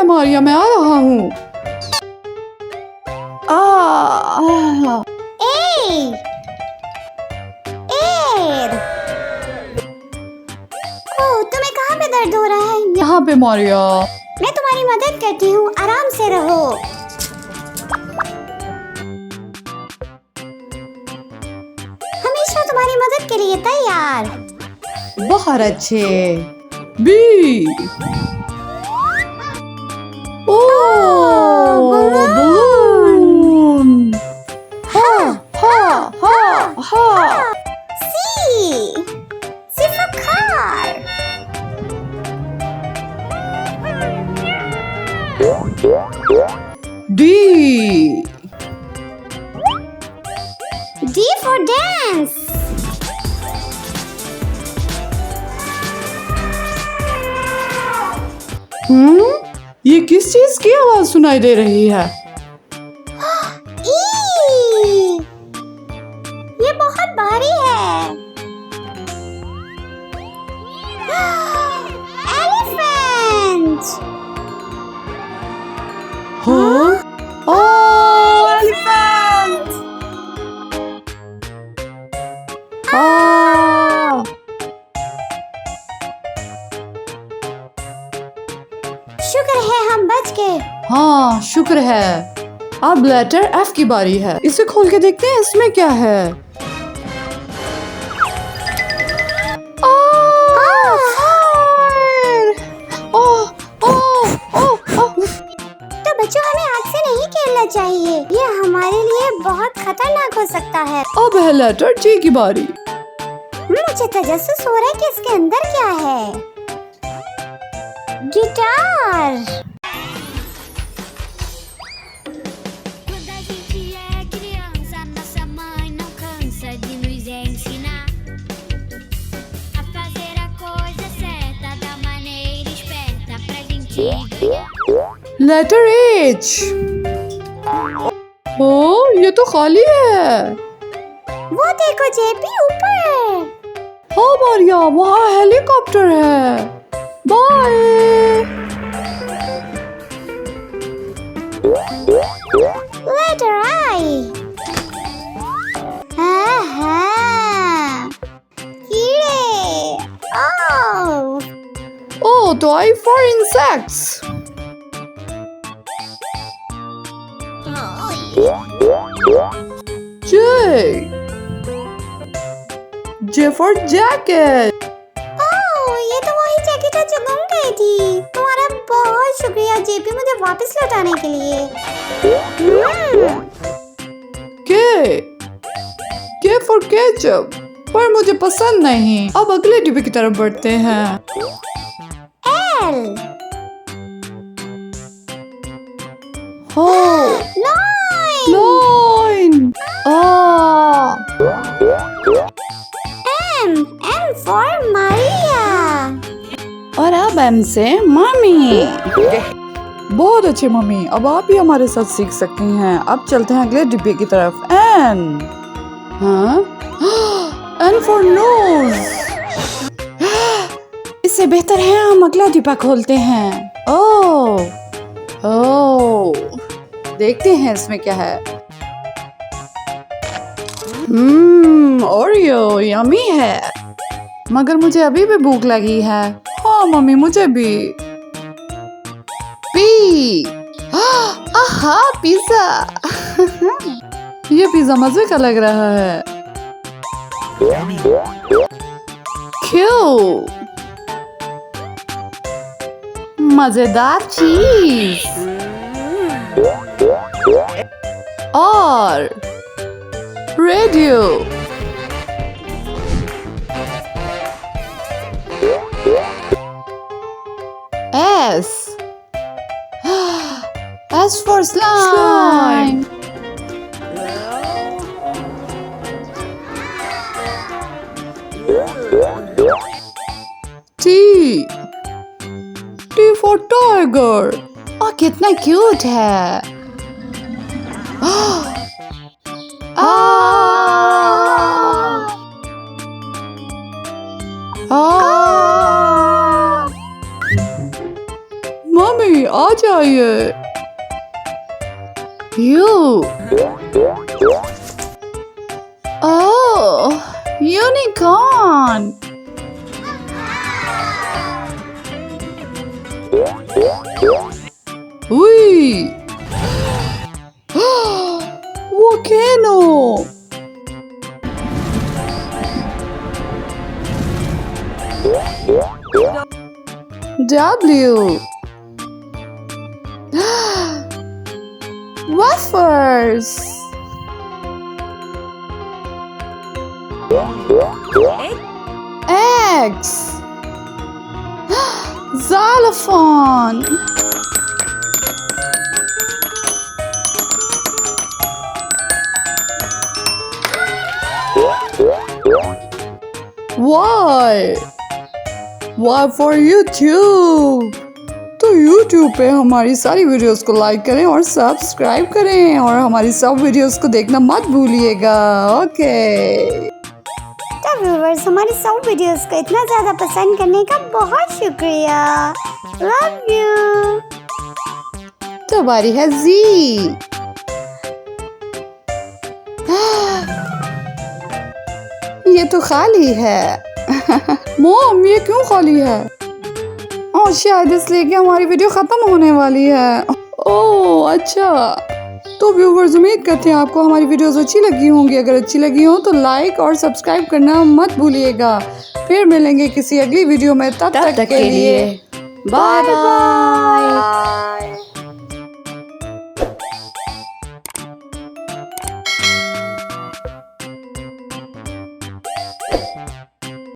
मारिया, मैं आ रहा हूँ। तुम्हें कहाँ पे दर्द हो रहा है? यहाँ पे मारिया। मैं तुम्हारी मदद करती हूँ, आराम से रहो। हमेशा तुम्हारी मदद के लिए तैयार। बहुत अच्छे। बी। बलून। सिफकार। डी। D for dance. ये किस चीज की आवाज सुनाई दे रही है? ये बहुत भारी है। एलिफेंट। एलिफेंट। शुक्र है हम बच गए। हाँ, शुक्र है। अब लेटर एफ की बारी है। इसे खोल के देखते हैं इसमें क्या है। तो बच्चों, हमें आग से नहीं खेलना चाहिए, ये हमारे लिए बहुत खतरनाक हो सकता है। अब है लेटर जी की बारी। मुझे तजस्सुस हो रहा है कि इसके अंदर क्या है। गिटार। Letter H. ये तो खाली है। वो देखो जेपी ऊपर। हाँ मारिया, वहाँ हेलीकॉप्टर है। बाय। Letter I. कीड़े। तो I for insects. J for jacket. ये तो वही जैकेट है जो गुम गई थी। तुम्हारा बहुत शुक्रिया जेपी, मुझे वापस लौटाने के लिए। K for ketchup, पर मुझे पसंद नहीं। अब अगले डिब्बे की तरफ बढ़ते हैं। L। Line। M for Maria। और अब M से मम्मी। बहुत अच्छे मम्मी, अब आप भी हमारे साथ सीख सकती हैं। अब चलते हैं अगले डिब्बे की तरफ। N। N for nose। इससे बेहतर है हम अगला डिब्बा खोलते हैं। देखते हैं इसमें क्या है। ओरियो यम्मी है, मगर मुझे अभी भी भूख लगी है। हाँ मम्मी, मुझे भी। पी। आहा, पिज़्ज़ा। ये पिज़्ज़ा मजे का लग रहा है। क्यों? मजेदार चीज। और radio. S. S for slime. T. T for tiger. कितना क्यूट है। मम्मी, आ जाइए। You oh unicorn. उई volcano. W wafers. Eggs. Xylophone. Y. Y for YouTube. तो YouTube पे हमारी सारी वीडियोस को लाइक करें और सब्सक्राइब करें और हमारी सब वीडियोस को देखना मत भूलिएगा। ओके तो व्यूअर्स, हमारी सब वीडियोस को इतना ज़्यादा पसंद करने का बहुत शुक्रिया। Love you. तो बारी है जी। ये तो खाली है। मॉम ये क्यों खाली है? ओह शायद इसलिए कि हमारी वीडियो खत्म होने वाली है। ओह अच्छा। तो व्यूअर्स, उम्मीद करते हैं आपको हमारी वीडियोस अच्छी लगी होंगी। अगर अच्छी लगी हो तो लाइक और सब्सक्राइब करना मत भूलिएगा। फिर मिलेंगे किसी अगली वीडियो में, तब तक के लिए बाय बाय।